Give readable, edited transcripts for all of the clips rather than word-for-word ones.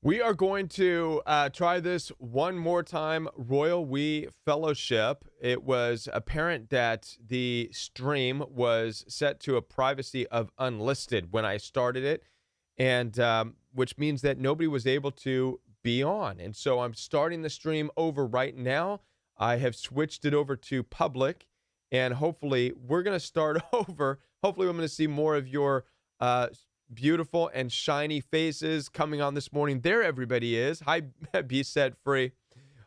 We are going to try this one more time. Royal We Fellowship. It was apparent that the stream was set to a privacy of unlisted when I started it, and which means that nobody was able to be on. And so I'm starting the stream over right now. I have switched it over to public, and hopefully we're going to start over. Hopefully, I'm going to see more of your uh, beautiful and shiny faces coming on this morning. There, everybody is. Hi, Be Set Free.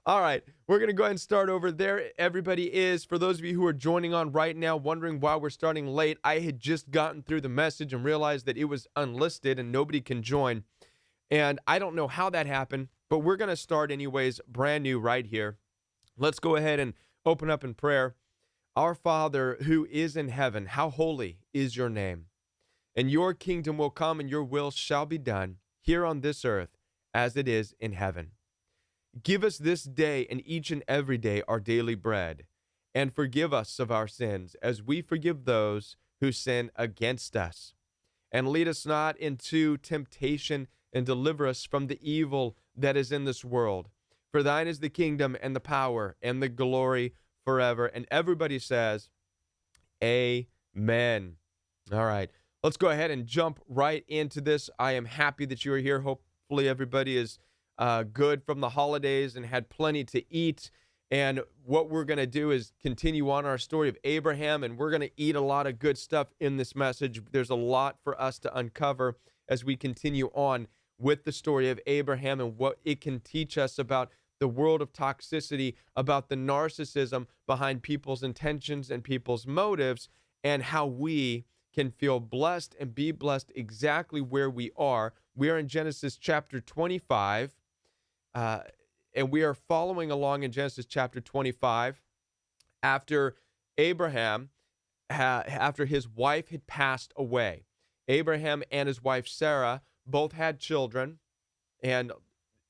All right, we're going to go ahead and start over there. Everybody is. For those of you who are joining on right now, wondering why we're starting late, I had just gotten through the message and realized that it was unlisted and nobody can join. And I don't know how that happened, but we're going to start anyways, brand new right here. Let's go ahead and open up in prayer. Our Father who is in heaven, how holy is your name? And your kingdom will come and your will shall be done here on this earth as it is in heaven. Give us this day and each and every day our daily bread, and forgive us of our sins as we forgive those who sin against us. And lead us not into temptation, and deliver us from the evil that is in this world. For thine is the kingdom and the power and the glory forever. And everybody says, amen. All right. Let's go ahead and jump right into this. I am happy that you are here. Hopefully everybody is good from the holidays and had plenty to eat. And what we're going to do is continue on our story of Abraham, and we're going to eat a lot of good stuff in this message. There's a lot for us to uncover as we continue on with the story of Abraham and what it can teach us about the world of toxicity, about the narcissism behind people's intentions and people's motives, and how we can feel blessed and be blessed exactly where we are. We are in Genesis chapter 25, and we are following along in Genesis chapter 25 after Abraham, after his wife had passed away. Abraham and his wife Sarah both had children, and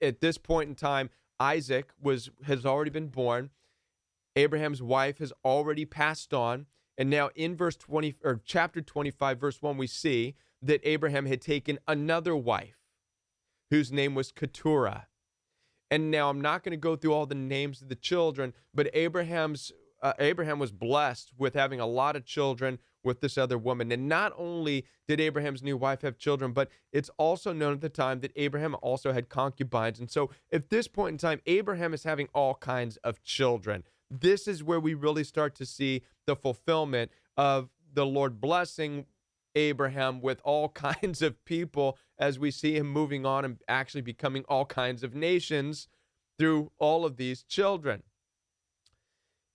at this point in time, Isaac has already been born. Abraham's wife has already passed on. And now in verse 20 or chapter 25, verse 1, we see that Abraham had taken another wife whose name was Keturah. And now I'm not going to go through all the names of the children, but Abraham was blessed with having a lot of children with this other woman. And not only did Abraham's new wife have children, but it's also known at the time that Abraham also had concubines. And so at this point in time, Abraham is having all kinds of children. This is where we really start to see the fulfillment of the Lord blessing Abraham with all kinds of people as we see him moving on and actually becoming all kinds of nations through all of these children.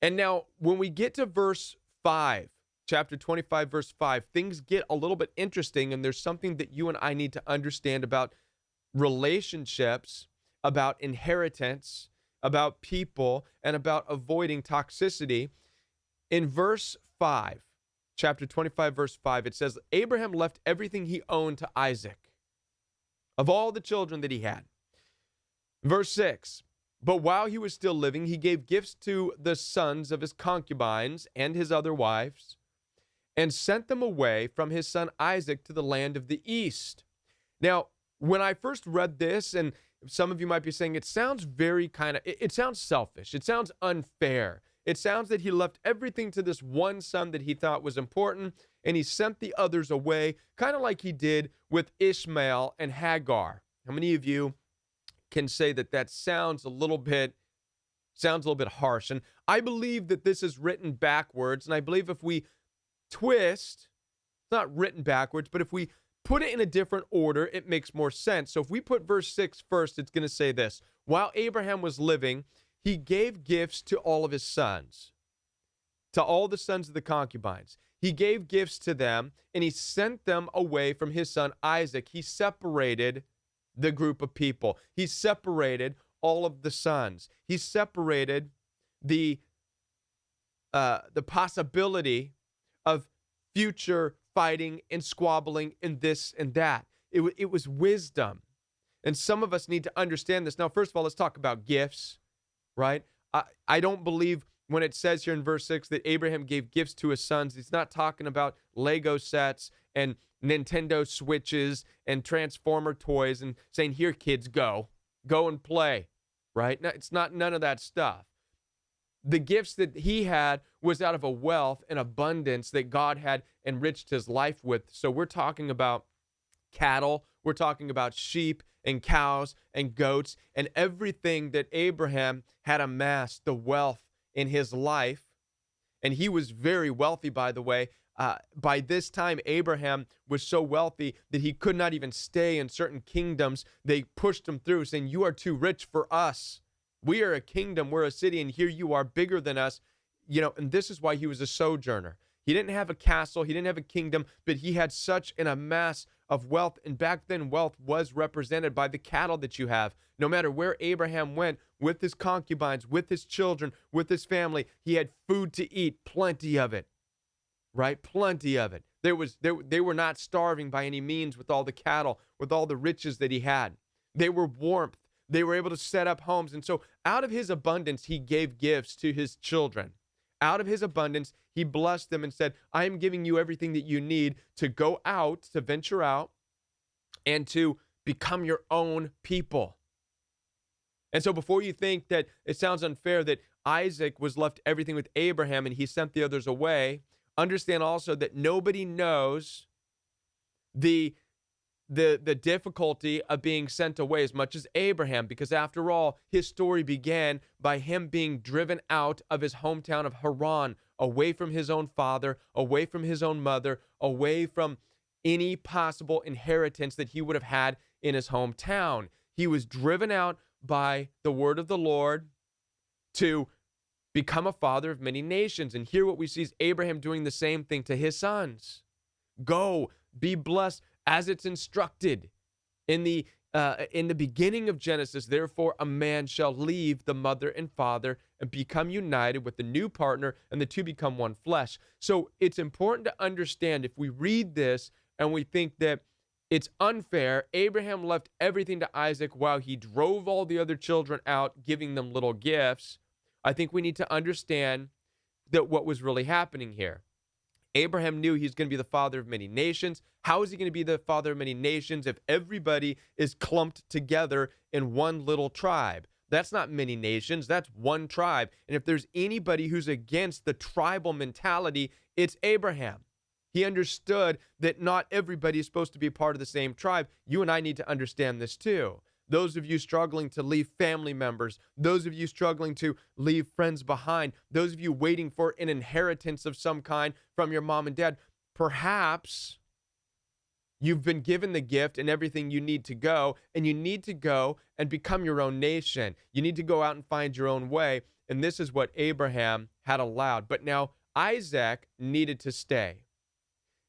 And now when we get to verse 5, chapter 25, verse 5, things get a little bit interesting, and there's something that you and I need to understand about relationships, about inheritance, about people, and about avoiding toxicity. In verse 5, chapter 25, verse 5, it says, Abraham left everything he owned to Isaac, of all the children that he had. Verse 6, but while he was still living, he gave gifts to the sons of his concubines and his other wives, and sent them away from his son Isaac to the land of the east. Now, when I first read this, and some of you might be saying, it sounds very it sounds selfish. It sounds unfair. It sounds that he left everything to this one son that he thought was important, and he sent the others away, kind of like he did with Ishmael and Hagar. How many of you can say that that sounds a little bit harsh? And I believe that this is written backwards, and I believe if we twist, it's not written backwards, but if we put it in a different order, it makes more sense. So if we put verse 6 first, it's going to say this: while Abraham was living, he gave gifts to all of his sons, to all the sons of the concubines. He gave gifts to them, and he sent them away from his son Isaac. He separated the group of people. He separated all of the sons. He separated the possibility of future fighting and squabbling and this and that. It was wisdom. And some of us need to understand this. Now, first of all, let's talk about gifts, right? I don't believe when it says here in verse 6 that Abraham gave gifts to his sons, he's not talking about Lego sets and Nintendo Switches and Transformer toys and saying, here, kids, go and play, right? No, it's not none of that stuff. The gifts that he had was out of a wealth and abundance that God had enriched his life with. So we're talking about cattle, we're talking about sheep and cows and goats and everything that Abraham had amassed, the wealth in his life. And he was very wealthy, by the way. By this time, Abraham was so wealthy that he could not even stay in certain kingdoms. They pushed him through, saying, you are too rich for us. We are a kingdom, we're a city, and here you are bigger than us. And this is why he was a sojourner. He didn't have a castle, he didn't have a kingdom, but he had such an amass of wealth. And back then, wealth was represented by the cattle that you have. No matter where Abraham went, with his concubines, with his children, with his family, he had food to eat, plenty of it, right? Plenty of it. They were not starving by any means with all the cattle, with all the riches that he had. They were warmth. They were able to set up homes. And so out of his abundance, he gave gifts to his children. Out of his abundance, he blessed them and said, I am giving you everything that you need to go out, to venture out, and to become your own people. And so before you think that it sounds unfair that Isaac was left everything with Abraham and he sent the others away, understand also that nobody knows the difficulty of being sent away as much as Abraham, because after all, his story began by him being driven out of his hometown of Haran, away from his own father, away from his own mother, away from any possible inheritance that he would have had in his hometown. He was driven out by the word of the Lord to become a father of many nations. And here what we see is Abraham doing the same thing to his sons. Go, be blessed, as it's instructed in the beginning of Genesis. Therefore, a man shall leave the mother and father and become united with the new partner, and the two become one flesh. So it's important to understand, if we read this and we think that it's unfair, Abraham left everything to Isaac while he drove all the other children out, giving them little gifts. I think we need to understand that what was really happening here. Abraham knew he's going to be the father of many nations. How is he going to be the father of many nations if everybody is clumped together in one little tribe? That's not many nations. That's one tribe. And if there's anybody who's against the tribal mentality, it's Abraham. He understood that not everybody is supposed to be part of the same tribe. You and I need to understand this too. Those of you struggling to leave family members, those of you struggling to leave friends behind, those of you waiting for an inheritance of some kind from your mom and dad, perhaps you've been given the gift and everything you need to go, and you need to go and become your own nation. You need to go out and find your own way, and this is what Abraham had allowed. But now Isaac needed to stay.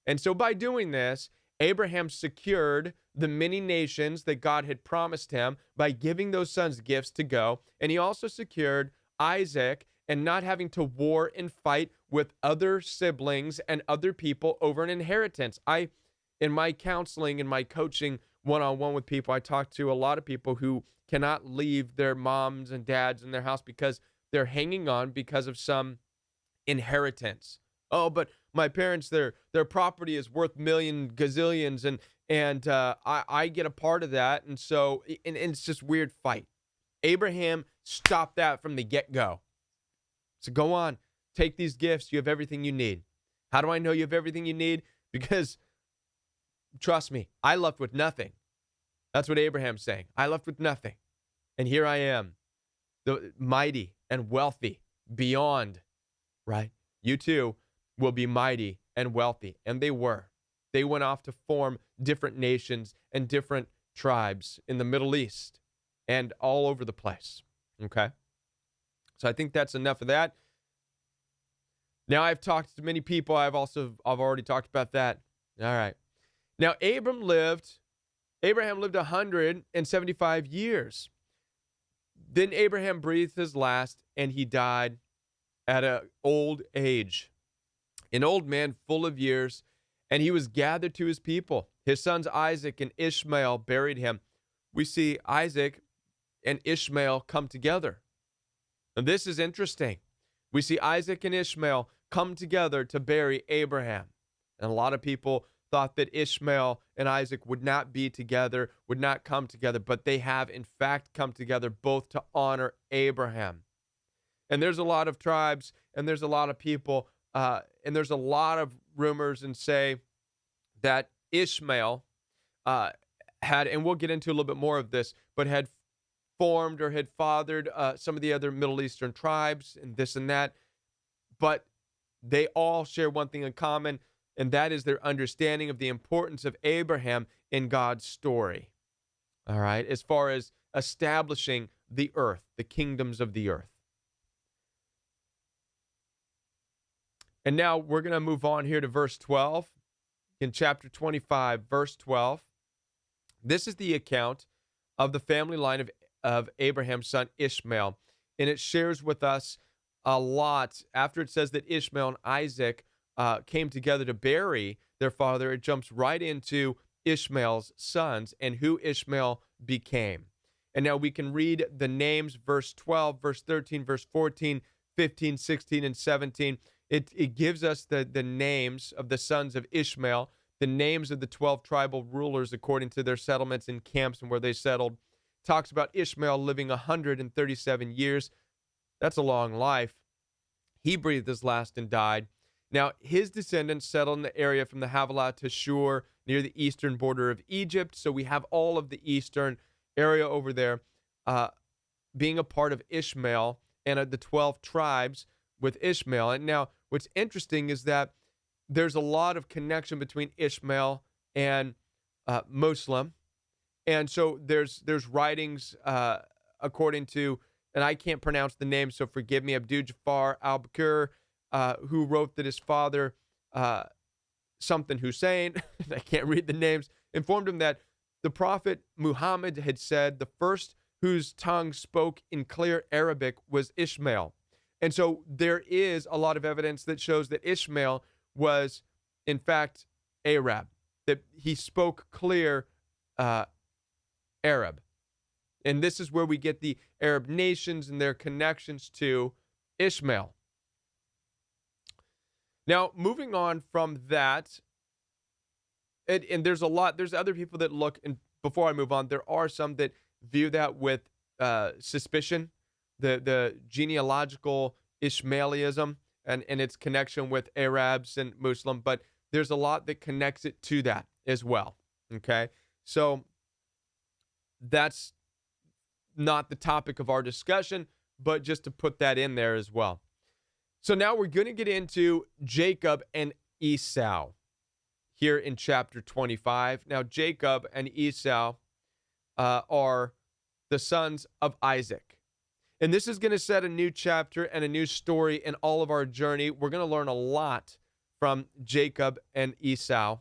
And so by doing this, Abraham secured the many nations that God had promised him by giving those sons gifts to go. And he also secured Isaac and not having to war and fight with other siblings and other people over an inheritance. In my counseling and my coaching one-on-one with people, I talk to a lot of people who cannot leave their moms and dads in their house because they're hanging on because of some inheritance. Oh, but my parents, their property is worth gazillions, and I get a part of that, and so it's just weird fight. Abraham stopped that from the get-go. So go on, take these gifts. You have everything you need. How do I know you have everything you need? Because trust me, I left with nothing. That's what Abraham's saying. I left with nothing, and here I am, the mighty and wealthy beyond. Right? You too will be mighty and wealthy. And they were. They went off to form different nations and different tribes in the Middle East and all over the place. Okay? So I think that's enough of that. Now I've talked to many people. I've already talked about that. All right. Now Abraham lived 175 years. Then Abraham breathed his last, and he died at an old age. An old man full of years, and he was gathered to his people. His sons Isaac and Ishmael buried him. We see Isaac and Ishmael come together. And this is interesting. We see Isaac and Ishmael come together to bury Abraham. And a lot of people thought that Ishmael and Isaac would not be together, would not come together, but they have in fact come together both to honor Abraham. And there's a lot of tribes, and there's a lot of people, and there's a lot of rumors and say that Ishmael had, and we'll get into a little bit more of this, but had formed or had fathered some of the other Middle Eastern tribes and this and that. But they all share one thing in common, and that is their understanding of the importance of Abraham in God's story. All right, as far as establishing the earth, the kingdoms of the earth. And now we're going to move on here to verse 12 in chapter 25, verse 12. This is the account of the family line of Abraham's son Ishmael. And it shares with us a lot. After it says that Ishmael and Isaac came together to bury their father, it jumps right into Ishmael's sons and who Ishmael became. And now we can read the names, verse 12, verse 13, verse 14, 15, 16, and 17. It gives us the names of the sons of Ishmael, the names of the 12 tribal rulers according to their settlements and camps and where they settled. Talks about Ishmael living 137 years. That's a long life. He breathed his last and died. Now, his descendants settled in the area from the Havilah to Shur, near the eastern border of Egypt. So we have all of the eastern area over there being a part of Ishmael and of the 12 tribes with Ishmael. And now, what's interesting is that there's a lot of connection between Ishmael and Muslim. And so there's writings according to, and I can't pronounce the name, so forgive me, Abdul Jafar al-Bakr, who wrote that his father, something Hussein, I can't read the names, informed him that the prophet Muhammad had said the first whose tongue spoke in clear Arabic was Ishmael. And so there is a lot of evidence that shows that Ishmael was, in fact, Arab, that he spoke clear Arab. And this is where we get the Arab nations and their connections to Ishmael. Now, moving on from that, and there's other people that look, and before I move on, there are some that view that with suspicion, the genealogical Ishmaelism and its connection with Arabs and Muslim, but there's a lot that connects it to that as well, okay? So that's not the topic of our discussion, but just to put that in there as well. So now we're going to get into Jacob and Esau here in chapter 25. Now, Jacob and Esau are the sons of Isaac. And this is going to set a new chapter and a new story in all of our journey. We're going to learn a lot from Jacob and Esau.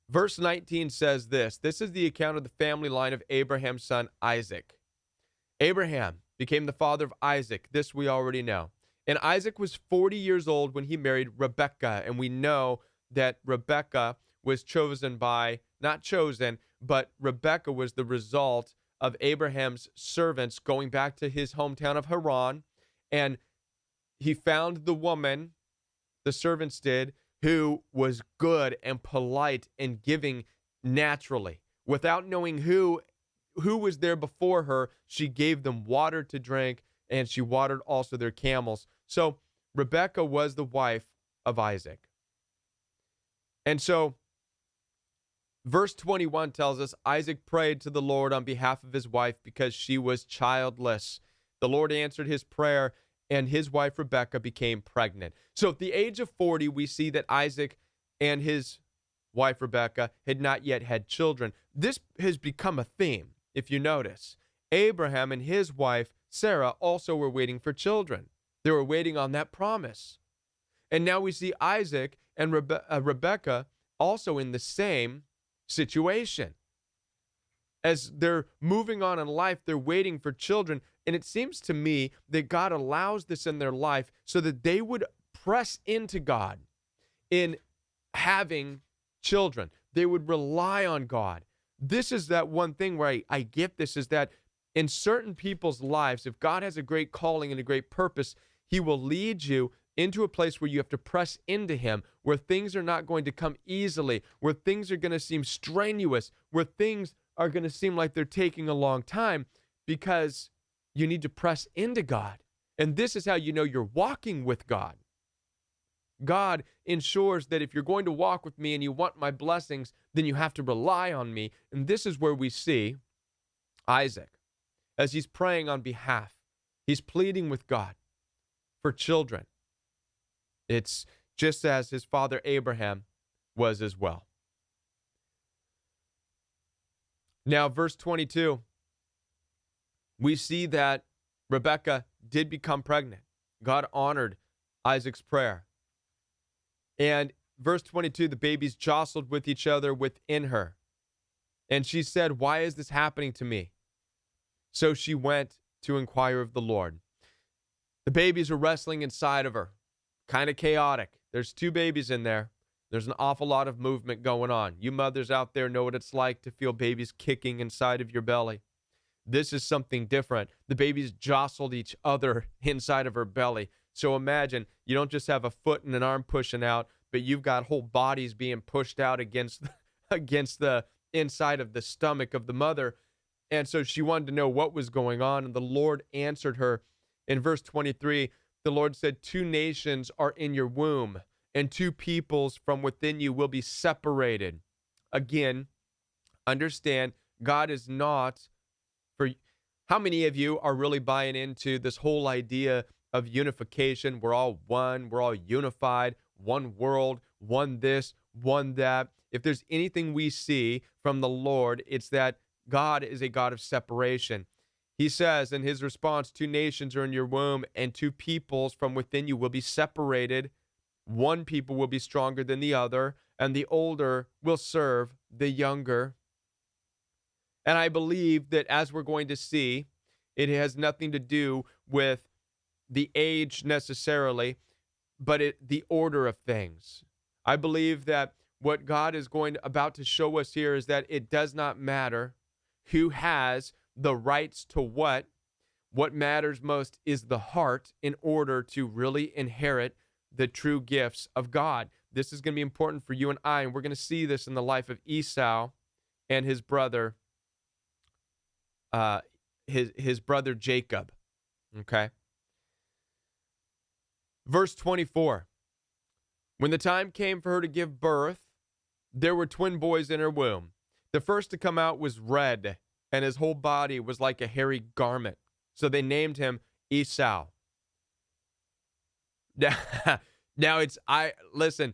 Verse 19 says this. This is the account of the family line of Abraham's son Isaac. Abraham became the father of Isaac. This we already know. And Isaac was 40 years old when he married Rebekah. And we know that Rebekah was but Rebekah was the result of Abraham's servants going back to his hometown of Haran. And he found the woman, the servants did, who was good and polite and giving naturally. Without knowing who was there before her, she gave them water to drink, and she watered also their camels. So Rebekah was the wife of Isaac. And so verse 21 tells us Isaac prayed to the Lord on behalf of his wife because she was childless. The Lord answered his prayer, and his wife Rebekah became pregnant. So at the age of 40, we see that Isaac and his wife Rebekah had not yet had children. This has become a theme, if you notice. Abraham and his wife Sarah also were waiting for children. They were waiting on that promise. And now we see Isaac and Rebekah also in the same situation. As they're moving on in life, they're waiting for children. And it seems to me that God allows this in their life so that they would press into God in having children. They would rely on God. This is that one thing where I get this, is that in certain people's lives, if God has a great calling and a great purpose, he will lead you into a place where you have to press into him, where things are not going to come easily, where things are going to seem strenuous, where things are going to seem like they're taking a long time, because you need to press into God. And this is how you know you're walking with God. God ensures that if you're going to walk with me and you want my blessings, then you have to rely on me. And this is where we see Isaac, as he's praying on behalf, he's pleading with God for children. It's just as his father Abraham was as well. Now, verse 22, we see that Rebekah did become pregnant. God honored Isaac's prayer. And verse 22, the babies jostled with each other within her. And she said, "Why is this happening to me?" So she went to inquire of the Lord. The babies are wrestling inside of her. Kind of chaotic. There's 2 babies in there. There's an awful lot of movement going on. You mothers out there know what it's like to feel babies kicking inside of your belly. This is something different. The babies jostled each other inside of her belly. So imagine, you don't just have a foot and an arm pushing out, but you've got whole bodies being pushed out against the inside of the stomach of the mother. And so she wanted to know what was going on, and the Lord answered her. In verse 23, the Lord said, 2 nations are in your womb, and 2 peoples from within you will be separated. Again, understand, God is not for... How many of you are really buying into this whole idea of unification? We're all one, we're all unified, one world, one this, one that. If there's anything we see from the Lord, it's that God is a God of separation. He says in his response, 2 nations are in your womb, and 2 peoples from within you will be separated. One people will be stronger than the other, and the older will serve the younger. And I believe that, as we're going to see, it has nothing to do with the age necessarily, but the order of things. I believe that what God is about to show us here is that it does not matter who has the rights to what. What matters most is the heart, in order to really inherit the true gifts of God. This is going to be important for you and I, and we're going to see this in the life of Esau and his brother, his brother Jacob. Okay. Verse 24. When the time came for her to give birth, there were 2 boys in her womb. The first to come out was red, and his whole body was like a hairy garment. So they named him Esau. Now listen,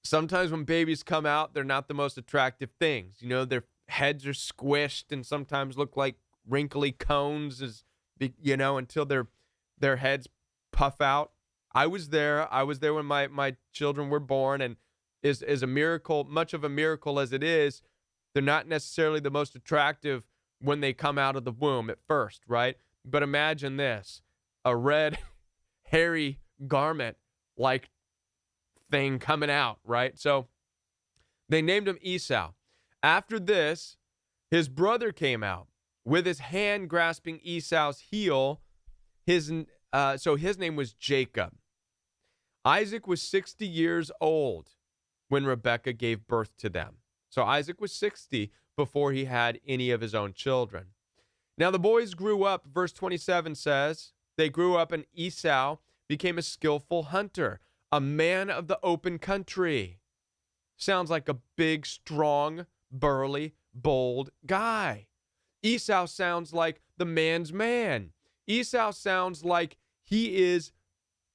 sometimes when babies come out, they're not the most attractive things. You know, their heads are squished and sometimes look like wrinkly cones, until their heads puff out. I was there when my children were born, and is a miracle, much of a miracle as it is, they're not necessarily the most attractive when they come out of the womb at first, right? But imagine this, a red, hairy garment-like thing coming out, right? So they named him Esau. After this, his brother came out with his hand grasping Esau's heel. So his name was Jacob. Isaac was 60 years old when Rebekah gave birth to them. So Isaac was 60 before he had any of his own children. Now the boys grew up, verse 27 says, they grew up, and Esau became a skillful hunter, a man of the open country. Sounds like a big, strong, burly, bold guy. Esau sounds like the man's man. Esau sounds like he is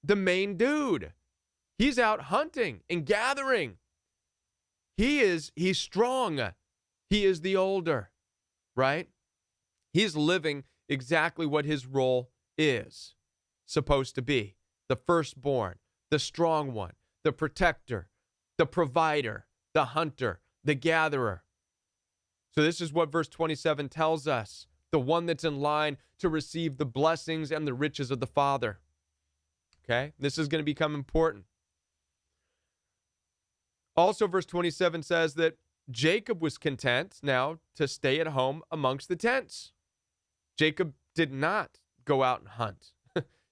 the main dude. He's out hunting and gathering. He's strong. He is the older, right? He's living exactly what his role is supposed to be. The firstborn, the strong one, the protector, the provider, the hunter, the gatherer. So this is what verse 27 tells us. The one that's in line to receive the blessings and the riches of the Father. Okay? This is going to become important. Also, verse 27 says that Jacob was content now to stay at home amongst the tents. Jacob did not go out and hunt.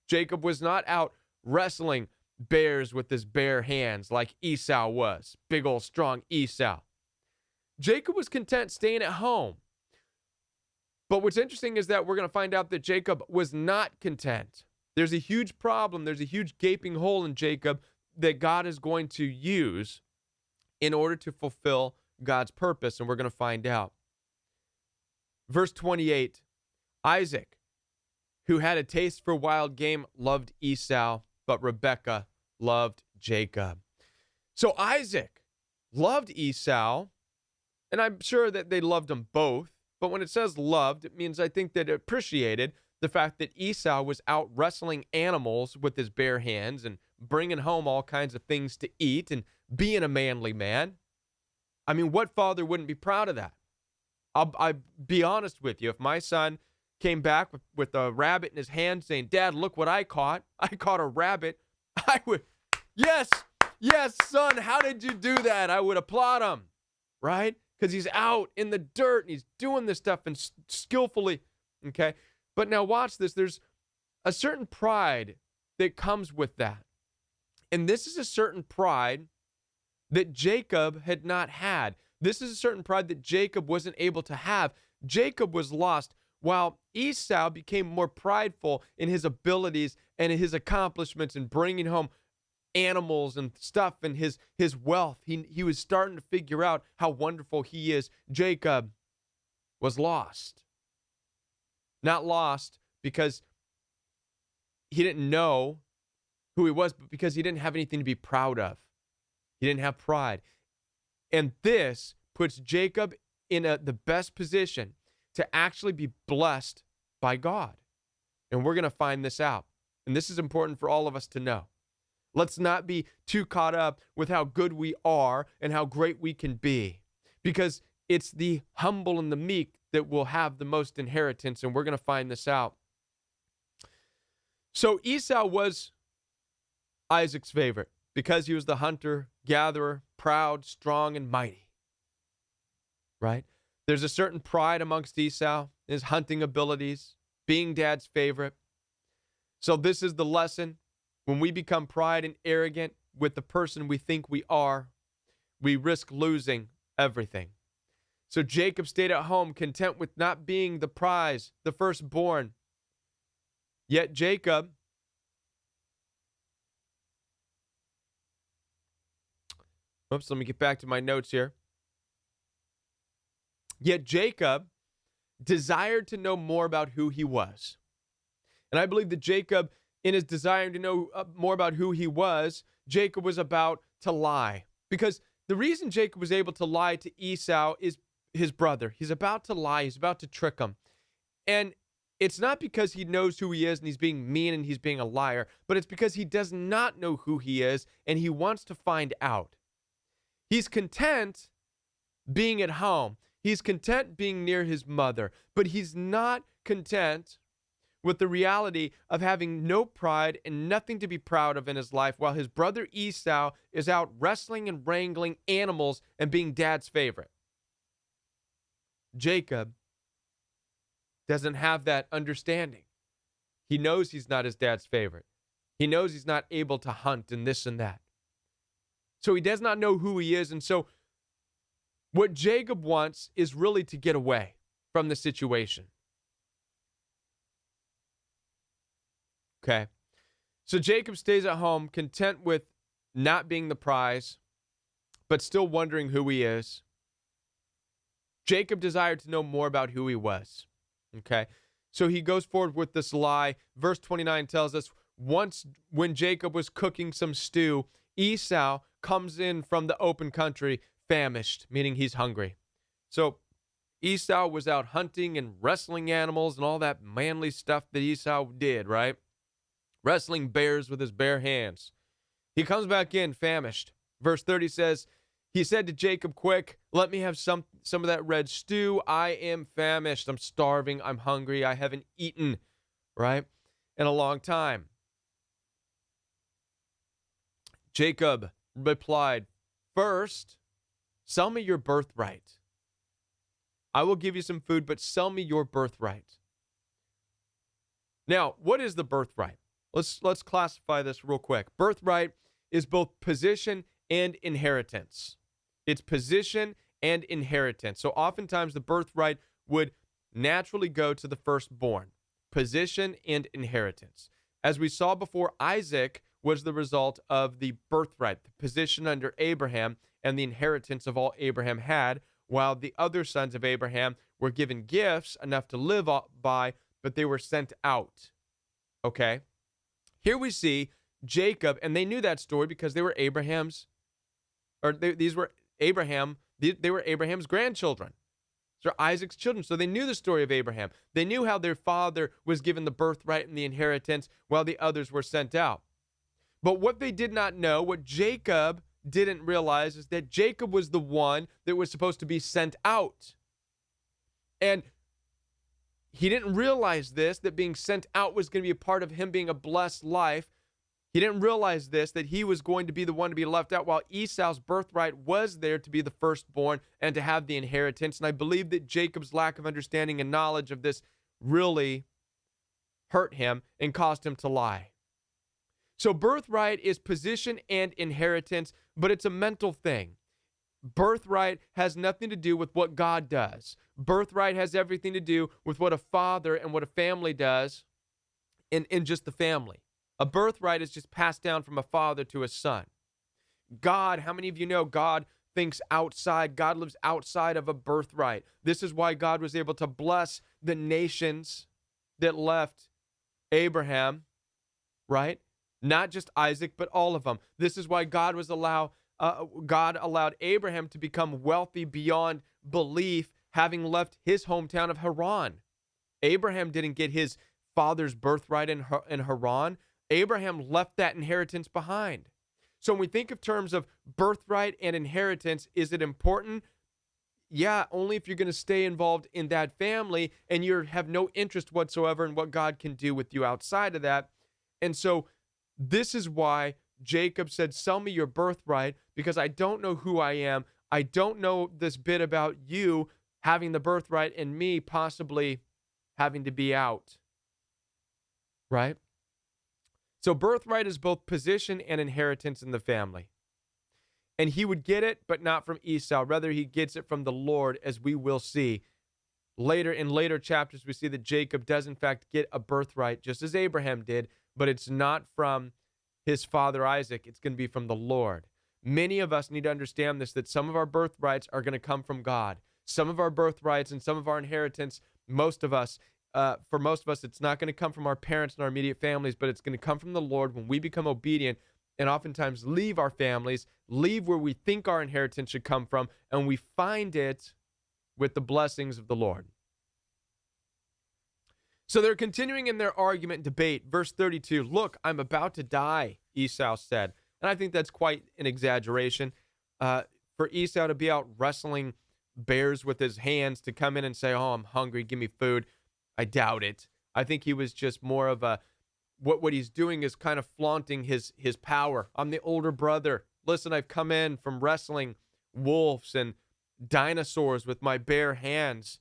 Jacob was not out wrestling bears with his bare hands like Esau was, big old strong Esau. Jacob was content staying at home. But what's interesting is that we're going to find out that Jacob was not content. There's a huge problem. There's a huge gaping hole in Jacob that God is going to use in order to fulfill God's purpose, and we're going to find out. Verse 28, Isaac, who had a taste for wild game, loved Esau, but Rebekah loved Jacob. So Isaac loved Esau, and I'm sure that they loved them both. But when it says loved, it means I think that it appreciated the fact that Esau was out wrestling animals with his bare hands and bringing home all kinds of things to eat and being a manly man. I mean, what father wouldn't be proud of that? I'll be honest with you. If my son came back with a rabbit in his hand saying, Dad, look what I caught. I caught a rabbit. I would, yes, son, how did you do that? I would applaud him, right? Because he's out in the dirt and he's doing this stuff and skillfully, okay? But now watch this. There's a certain pride that comes with that. And this is a certain pride that Jacob had not had. This is a certain pride that Jacob wasn't able to have. Jacob was lost, while Esau became more prideful in his abilities and his accomplishments in bringing home animals and stuff and his wealth. He was starting to figure out how wonderful he is. Jacob was lost. Not lost because he didn't know who he was, but because he didn't have anything to be proud of. He didn't have pride. And this puts Jacob in the best position to actually be blessed by God. And we're going to find this out. And this is important for all of us to know. Let's not be too caught up with how good we are and how great we can be, because it's the humble and the meek that will have the most inheritance, and we're going to find this out. So Esau was Isaac's favorite because he was the hunter, gatherer, proud, strong, and mighty, right? There's a certain pride amongst Esau, his hunting abilities, being dad's favorite. So this is the lesson. When we become pride and arrogant with the person we think we are, we risk losing everything. So Jacob stayed at home, content with not being the prize, the firstborn. Yet Jacob, let me get back to my notes here. Yet Jacob desired to know more about who he was. And I believe that Jacob, in his desire to know more about who he was, Jacob was about to lie. Because the reason Jacob was able to lie to Esau is his brother. He's about to lie. He's about to trick him. And it's not because he knows who he is and he's being mean and he's being a liar, but it's because he does not know who he is and he wants to find out. He's content being at home. He's content being near his mother, but he's not content with the reality of having no pride and nothing to be proud of in his life, while his brother Esau is out wrestling and wrangling animals and being dad's favorite. Jacob doesn't have that understanding. He knows he's not his dad's favorite. He knows he's not able to hunt and this and that. So he does not know who he is. And so what Jacob wants is really to get away from the situation. Okay. So Jacob stays at home, content with not being the prize, but still wondering who he is. Jacob desired to know more about who he was. Okay. So he goes forward with this lie. Verse 29 tells us, once when Jacob was cooking some stew, Esau comes in from the open country famished, meaning he's hungry. So Esau was out hunting and wrestling animals and all that manly stuff that Esau did, right? Wrestling bears with his bare hands. He comes back in famished. Verse 30 says, he said to Jacob, quick, let me have some of that red stew. I am famished. I'm starving. I'm hungry. I haven't eaten, right, in a long time. Jacob replied, first, sell me your birthright. I will give you some food, but sell me your birthright. Now, what is the birthright? Let's classify this real quick. Birthright is both position and inheritance. It's position and inheritance. So oftentimes the birthright would naturally go to the firstborn. Position and inheritance. As we saw before, Isaac was the result of the birthright, the position under Abraham, and the inheritance of all Abraham had, while the other sons of Abraham were given gifts enough to live by, but they were sent out. Okay? Here we see Jacob, and they knew that story because they were Abraham's, or these were Abraham, they were Abraham's grandchildren. So Isaac's children. So they knew the story of Abraham. They knew how their father was given the birthright and the inheritance while the others were sent out. But what they did not know, what Jacob didn't realize, is that Jacob was the one that was supposed to be sent out. And he didn't realize this, that being sent out was going to be a part of him being a blessed life. He didn't realize this, that he was going to be the one to be left out, while Esau's birthright was there to be the firstborn and to have the inheritance. And I believe that Jacob's lack of understanding and knowledge of this really hurt him and caused him to lie. So birthright is position and inheritance, but it's a mental thing. Birthright has nothing to do with what God does. Birthright has everything to do with what a father and what a family does in just the family. A birthright is just passed down from a father to a son. God, how many of you know God thinks outside? God lives outside of a birthright. This is why God was able to bless the nations that left Abraham, right? Not just Isaac, but all of them. This is why God allowed Abraham to become wealthy beyond belief, having left his hometown of Haran. Abraham didn't get his father's birthright in Haran. Abraham left that inheritance behind. So when we think of terms of birthright and inheritance, is it important? Yeah, only if you're going to stay involved in that family and you have no interest whatsoever in what God can do with you outside of that. And so this is why Jacob said, sell me your birthright, because I don't know who I am. I don't know this bit about you having the birthright and me possibly having to be out. Right? So birthright is both position and inheritance in the family. And he would get it, but not from Esau. Rather, he gets it from the Lord, as we will see. In later chapters, we see that Jacob does in fact get a birthright, just as Abraham did, but it's not from his father Isaac. It's going to be from the Lord. Many of us need to understand this, that some of our birthrights are going to come from God. Some of our birthrights and some of our inheritance, for most of us, it's not going to come from our parents and our immediate families, but it's going to come from the Lord when we become obedient and oftentimes leave our families, leave where we think our inheritance should come from, and we find it with the blessings of the Lord. So they're continuing in their argument and debate. Verse 32, look, I'm about to die, Esau said. And I think that's quite an exaggeration. For Esau to be out wrestling bears with his hands, to come in and say, oh, I'm hungry, give me food, I doubt it. I think he was just more of a, what he's doing is kind of flaunting his power. I'm the older brother. Listen, I've come in from wrestling wolves and dinosaurs with my bare hands.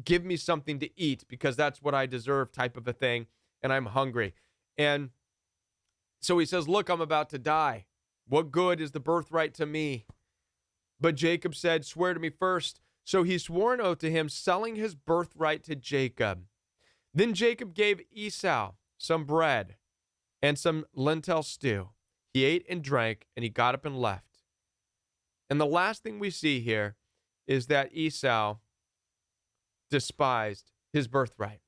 Give me something to eat because that's what I deserve, type of a thing, and I'm hungry. And so he says, look, I'm about to die. What good is the birthright to me? But Jacob said, swear to me first. So he swore an oath to him, selling his birthright to Jacob. Then Jacob gave Esau some bread and some lentil stew. He ate and drank, and he got up and left. And the last thing we see here is that Esau despised his birthright.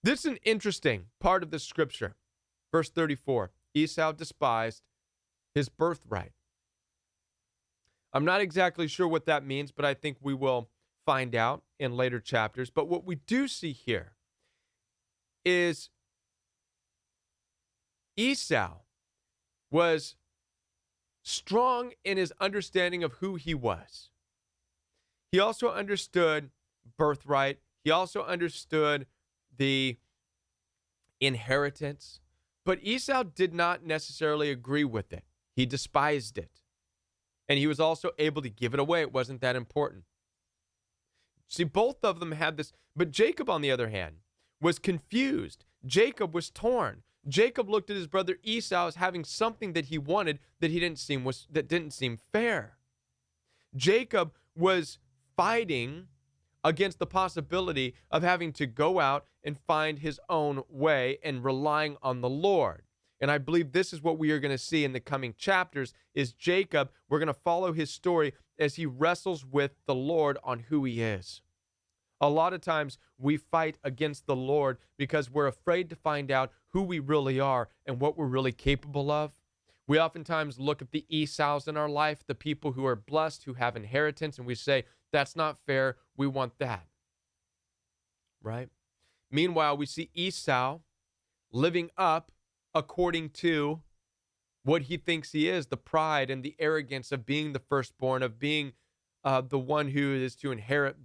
This is an interesting part of the scripture. Verse 34, Esau despised his birthright. I'm not exactly sure what that means, but I think we will find out in later chapters. But what we do see here is Esau was strong in his understanding of who he was. He also understood birthright. He also understood the inheritance. But Esau did not necessarily agree with it. He despised it. And he was also able to give it away. It wasn't that important. See, both of them had this. But Jacob, on the other hand, was confused. Jacob was torn. Jacob looked at his brother Esau as having something that he wanted that didn't seem fair. Jacob was fighting against the possibility of having to go out and find his own way and relying on the Lord. And I believe this is what we are going to see in the coming chapters is Jacob. We're going to follow his story as he wrestles with the Lord on who he is. A lot of times we fight against the Lord because we're afraid to find out who we really are and what we're really capable of. We oftentimes look at the Esaus in our life, the people who are blessed, who have inheritance, and we say, that's not fair. We want that. Right? Meanwhile, we see Esau living up according to what he thinks he is, the pride and the arrogance of being the firstborn, of being the one who is to inherit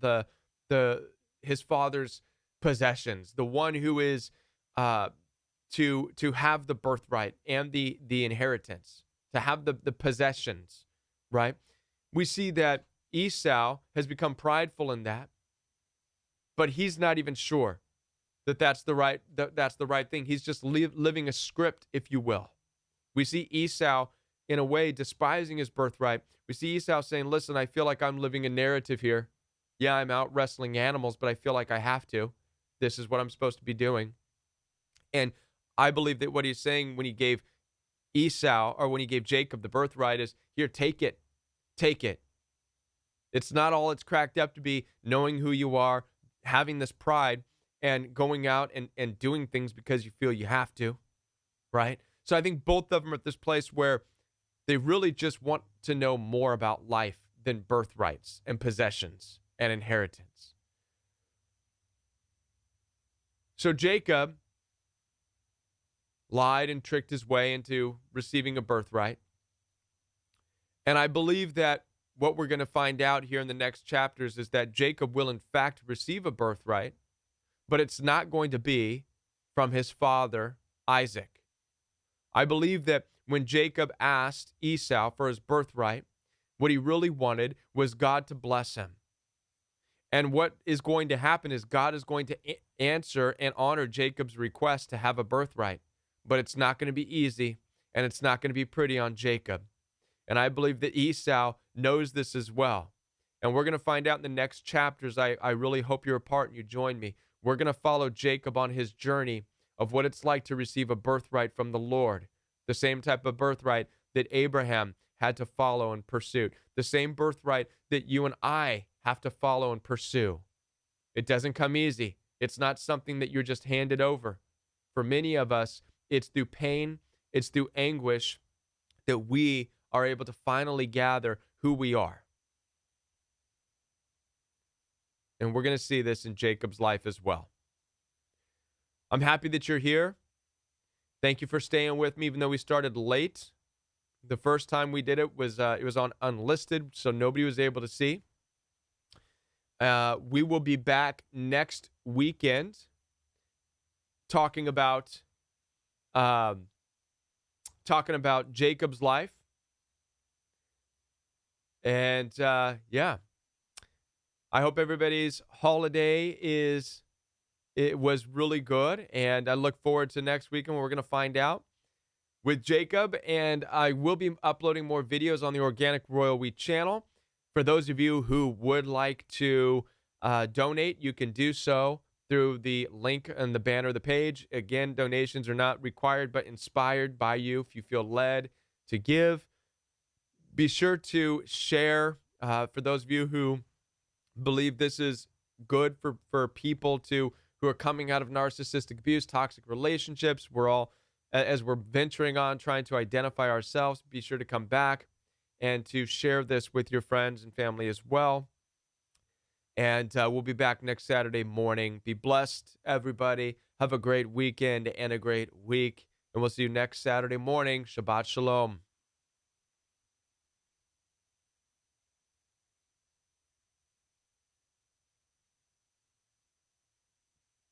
his father's possessions, the one who is to have the birthright and the inheritance, to have the possessions, right? We see that Esau has become prideful in that, but he's not even sure that that's the right thing. He's just living a script, if you will. We see Esau, in a way, despising his birthright. We see Esau saying, listen, I feel like I'm living a narrative here. Yeah, I'm out wrestling animals, but I feel like I have to. This is what I'm supposed to be doing. And I believe that what he's saying when he gave Esau, or when he gave Jacob the birthright, is, here, take it. Take it. It's not all it's cracked up to be, knowing who you are, having this pride, and going out and doing things because you feel you have to, right? So I think both of them are at this place where they really just want to know more about life than birthrights and possessions and inheritance. So Jacob lied and tricked his way into receiving a birthright. And I believe that what we're going to find out here in the next chapters is that Jacob will in fact receive a birthright, but it's not going to be from his father, Isaac. I believe that when Jacob asked Esau for his birthright, what he really wanted was God to bless him. And what is going to happen is God is going to answer and honor Jacob's request to have a birthright. But it's not going to be easy, and it's not going to be pretty on Jacob. And I believe that Esau knows this as well. And we're going to find out in the next chapters. I really hope you're a part and you join me. We're going to follow Jacob on his journey of what it's like to receive a birthright from the Lord. The same type of birthright that Abraham had to follow and pursue. The same birthright that you and I have to follow and pursue. It doesn't come easy. It's not something that you're just handed over. For many of us, it's through pain, it's through anguish that we are able to finally gather who we are. And we're going to see this in Jacob's life as well. I'm happy that you're here. Thank you for staying with me, even though we started late. The first time we did it was on unlisted, so nobody was able to see. We will be back next weekend talking about Jacob's life. And yeah, I hope everybody's holiday was really good, and I look forward to next weekend where we're going to find out with Jacob. And I will be uploading more videos on the Organic Royal Wheat channel. For those of you who would like to donate, you can do so through the link and the banner of the page. Again, donations are not required, but inspired by you if you feel led to give. Be sure to share for those of you who believe this is good for people who are coming out of narcissistic abuse, toxic relationships. We're all, as we're venturing on, trying to identify ourselves. Be sure to come back and to share this with your friends and family as well. And we'll be back next Saturday morning. Be blessed, everybody. Have a great weekend and a great week. And we'll see you next Saturday morning. Shabbat Shalom.